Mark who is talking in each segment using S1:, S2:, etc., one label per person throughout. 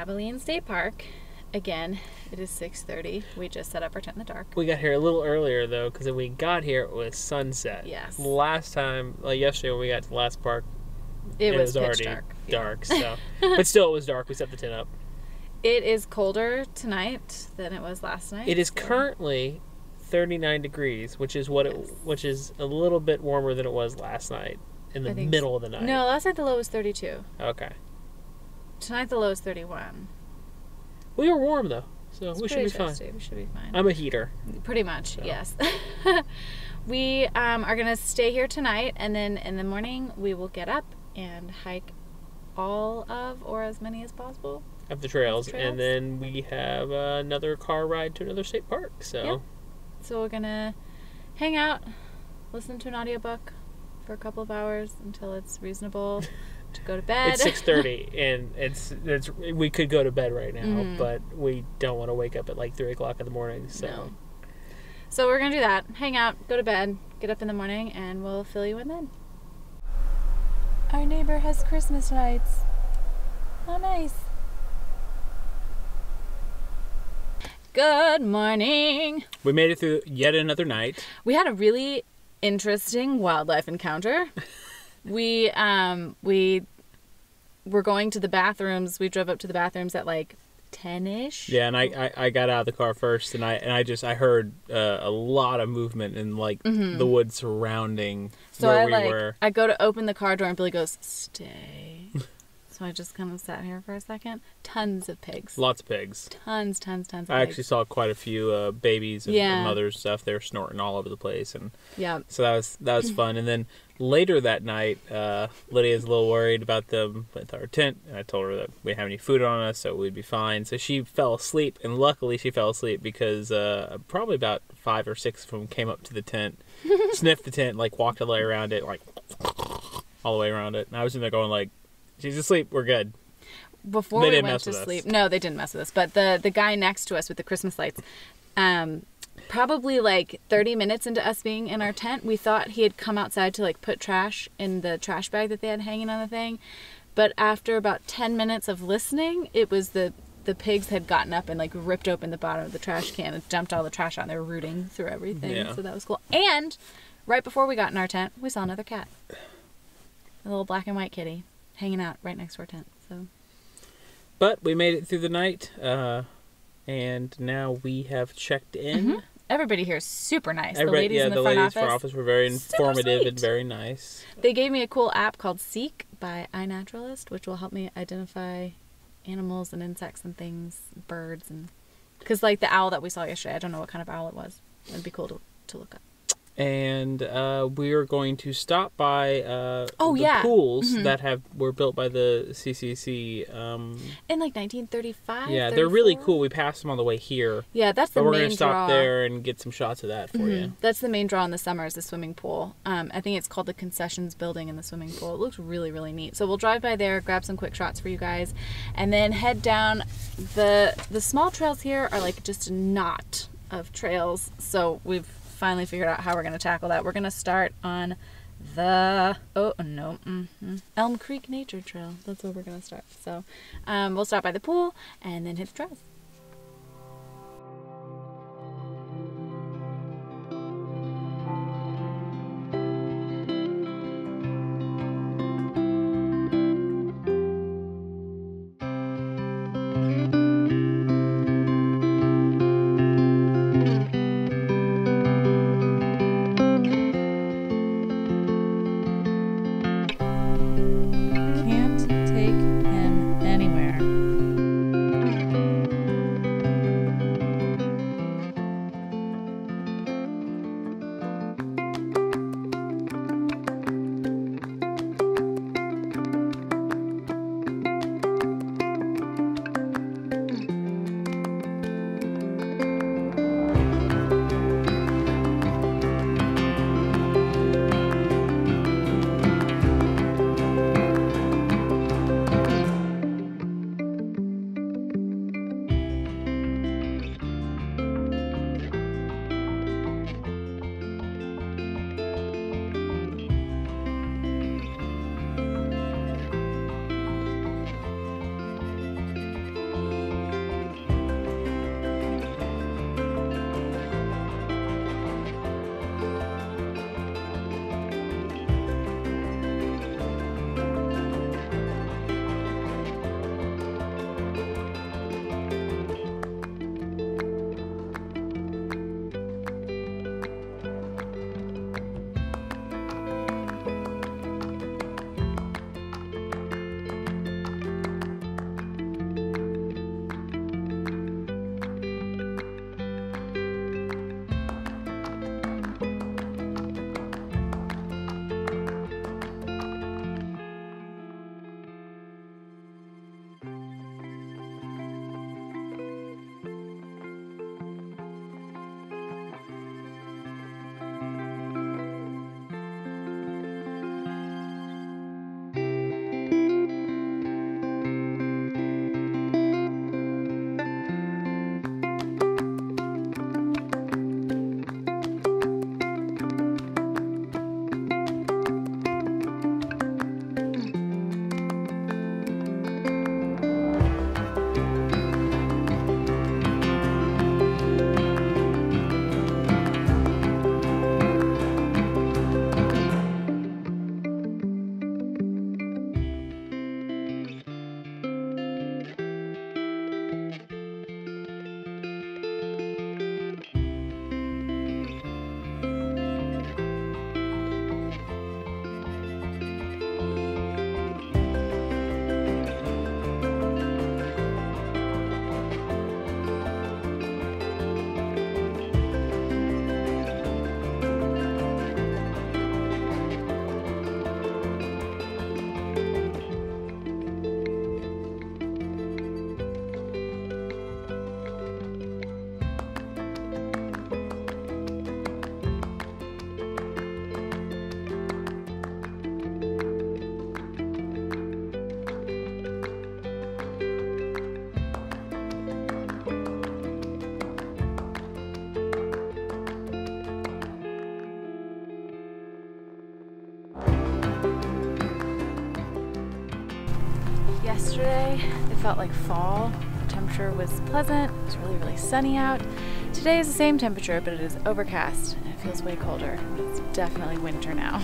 S1: Abilene State Park. Again, it is 6:30. We just set up our tent in the dark.
S2: We got here a little earlier, though, because when we got here, it was sunset.
S1: Yes.
S2: Last time, like yesterday when we got to the last park,
S1: It was
S2: already
S1: pitch
S2: dark. So. But still, it was dark. We set the tent up.
S1: It is colder tonight than it was last night.
S2: It is currently 39 degrees, which is which is a little bit warmer than it was last night in the middle of the night.
S1: No, last night the low was 32.
S2: Okay.
S1: Tonight the low is 31.
S2: We were warm though, so we should be fine.
S1: We should be fine.
S2: I'm a heater.
S1: Pretty much, so. Yes. We are going to stay here tonight, and then in the morning we will get up and hike all of, or as many as possible,
S2: of the trails. And then we have another car ride to another state park. So,
S1: yep. So we're going to hang out, listen to an audiobook for a couple of hours until it's reasonable to go to bed.
S2: It's 6:30, and it's we could go to bed right now, but we don't want to wake up at like 3 o'clock in the morning. So,
S1: no. So we're gonna do that. Hang out, go to bed, get up in the morning, and we'll fill you in then. Our neighbor has Christmas lights. How nice. Good morning.
S2: We made it through yet another night.
S1: We had a really interesting wildlife encounter. We were going to the bathrooms. We drove up to the bathrooms at like 10-ish.
S2: Yeah, and I got out of the car first, and I heard a lot of movement in like the woods surrounding where we were.
S1: I go to open the car door, and Billy goes, "Stay." So I just kind of sat here for a second. Tons of pigs.
S2: Lots of pigs.
S1: Tons of pigs.
S2: I actually saw quite a few babies and mothers and stuff. They were snorting all over the place, and so that was fun. And then later that night, Lydia's a little worried about them with our tent, and I told her that we didn't have any food on us, so we'd be fine. So she fell asleep, and luckily she fell asleep because probably about 5 or 6 of them came up to the tent, sniffed the tent, like walked all the way around it, like all the way around it. And I was in there going like, "She's asleep. We're good."
S1: Before we went to sleep, no, they didn't mess with us. But the guy next to us with the Christmas lights, probably like 30 minutes into us being in our tent, we thought he had come outside to like put trash in the trash bag that they had hanging on the thing. But after about 10 minutes of listening, it was the pigs had gotten up and like ripped open the bottom of the trash can and dumped all the trash out, and they were rooting through everything. Yeah. So that was cool. And right before we got in our tent, we saw another cat, a little black and white kitty, hanging out right next to our tent. So,
S2: but we made it through the night, and now we have checked in.
S1: Everybody here is super nice.
S2: The ladies in the front office were very informative and very nice.
S1: They gave me a cool app called Seek by iNaturalist, which will help me identify animals and insects and things, birds, and because like the owl that we saw yesterday, I don't know what kind of owl it was. It'd be cool to look up. And
S2: we are going to stop by the pools that were built by the CCC.
S1: In like 1935?
S2: Yeah, 34? They're really cool. We passed them on the way here.
S1: Yeah, that's the main draw.
S2: But we're going to stop there and get some shots of that for you.
S1: That's the main draw in the summer is the swimming pool. I think it's called the concessions building in the swimming pool. It looks really, really neat. So we'll drive by there, grab some quick shots for you guys, and then head down. The small trails here are like just a knot of trails. So we've finally figured out how we're going to tackle that. We're going to start on the Elm Creek Nature Trail. That's where we're going to start. So we'll stop by the pool and then hit the trails. felt like fall. The temperature was pleasant. It was really, really sunny out. Today is the same temperature, but it is overcast and it feels way colder. It's definitely winter now.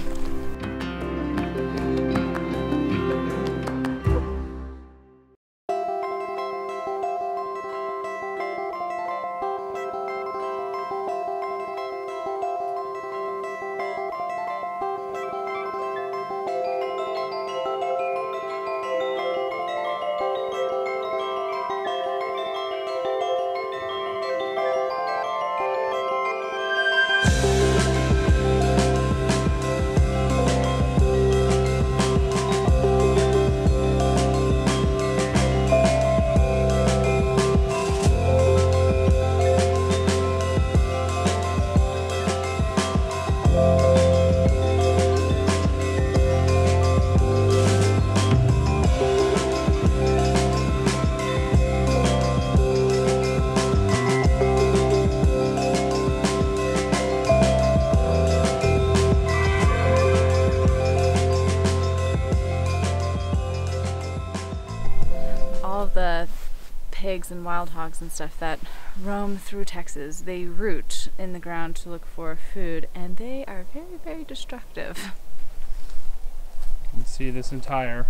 S1: The pigs and wild hogs and stuff that roam through Texas, they root in the ground to look for food, and they are very, very destructive.
S3: You can see this entire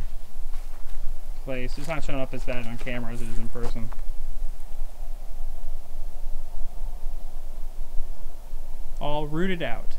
S3: place. It's not showing up as bad on camera as it is in person. All rooted out.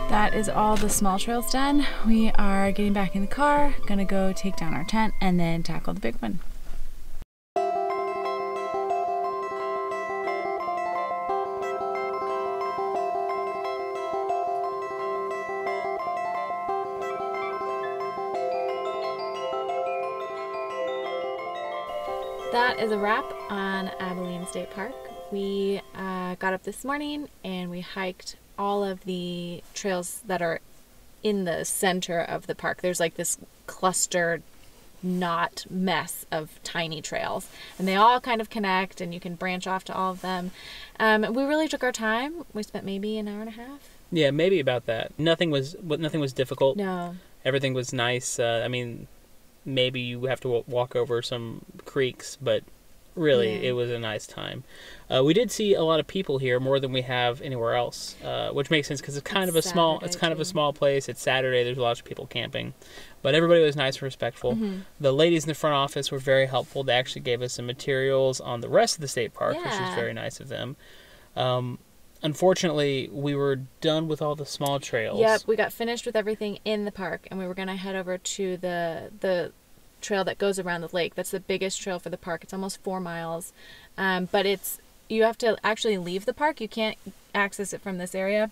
S3: That is all the small trails done. We are getting back in the car, gonna go take down our tent and then tackle the big one. That is a wrap on Abilene State Park. We got up this morning and we hiked all of the trails that are in the center of the park. There's like this clustered knot mess of tiny trails, and they all kind of connect and you can branch off to all of them. We really took our time. We spent maybe an hour and a half.
S2: Yeah, maybe about that. Nothing was difficult.
S1: No.
S2: Everything was nice. I mean, maybe you have to walk over some creeks, but really, It was a nice time. We did see a lot of people here, more than we have anywhere else, which makes sense because it's kind of a small. It's kind of a small place. It's Saturday. There's lots of people camping, but everybody was nice and respectful. Mm-hmm. The ladies in the front office were very helpful. They actually gave us some materials on the rest of the state park, which is very nice of them. Unfortunately, we were done with all the small trails.
S1: Yep, we got finished with everything in the park, and we were gonna head over to the
S3: trail that goes around the lake. That's the biggest trail for the park. It's almost 4 miles. But you have to actually leave the park. You can't access it from this area.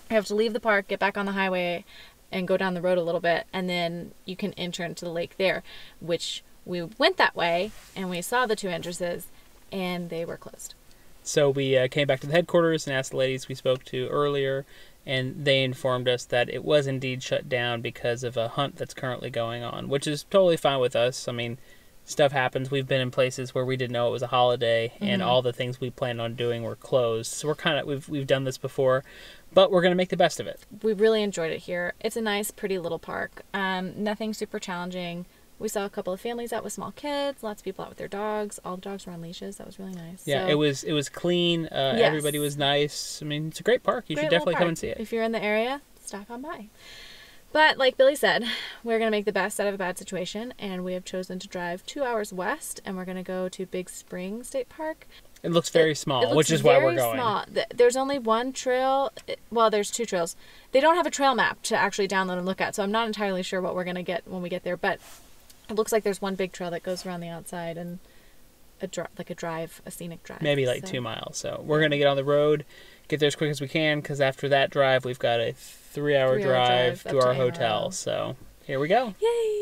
S3: You have to leave the park, get back on the highway, and go down the road a little bit, and then you can enter into the lake there, which we went that way, and we saw the 2 entrances, and they were closed.
S2: So we came back to the headquarters and asked the ladies we spoke to earlier, and they informed us that it was indeed shut down because of a hunt that's currently going on, which is totally fine with us. I mean, stuff happens. We've been in places where we didn't know it was a holiday, and all the things we planned on doing were closed. So we've done this before, but we're going to make the best of it.
S3: We really enjoyed it here. It's a nice, pretty little park. Nothing super challenging. We saw a couple of families out with small kids, lots of people out with their dogs. All the dogs were on leashes. That was really nice.
S2: Yeah, so, it was clean. Yes. Everybody was nice. I mean, it's a great park. You should definitely come and see it.
S3: If you're in the area, stop on by. But like Billy said, we're going to make the best out of a bad situation, and we have chosen to drive 2 hours west, and we're going to go to Big Spring State Park.
S2: It looks very small, which is why we're going. Small.
S3: There's only one trail. Well, there's 2 trails. They don't have a trail map to actually download and look at, so I'm not entirely sure what we're going to get when we get there. But it looks like there's one big trail that goes around the outside and a scenic drive.
S2: Maybe like 2 miles. So we're going to get on the road, get there as quick as we can, because after that drive, we've got a 3-hour drive to our hotel. So here we go.
S3: Yay!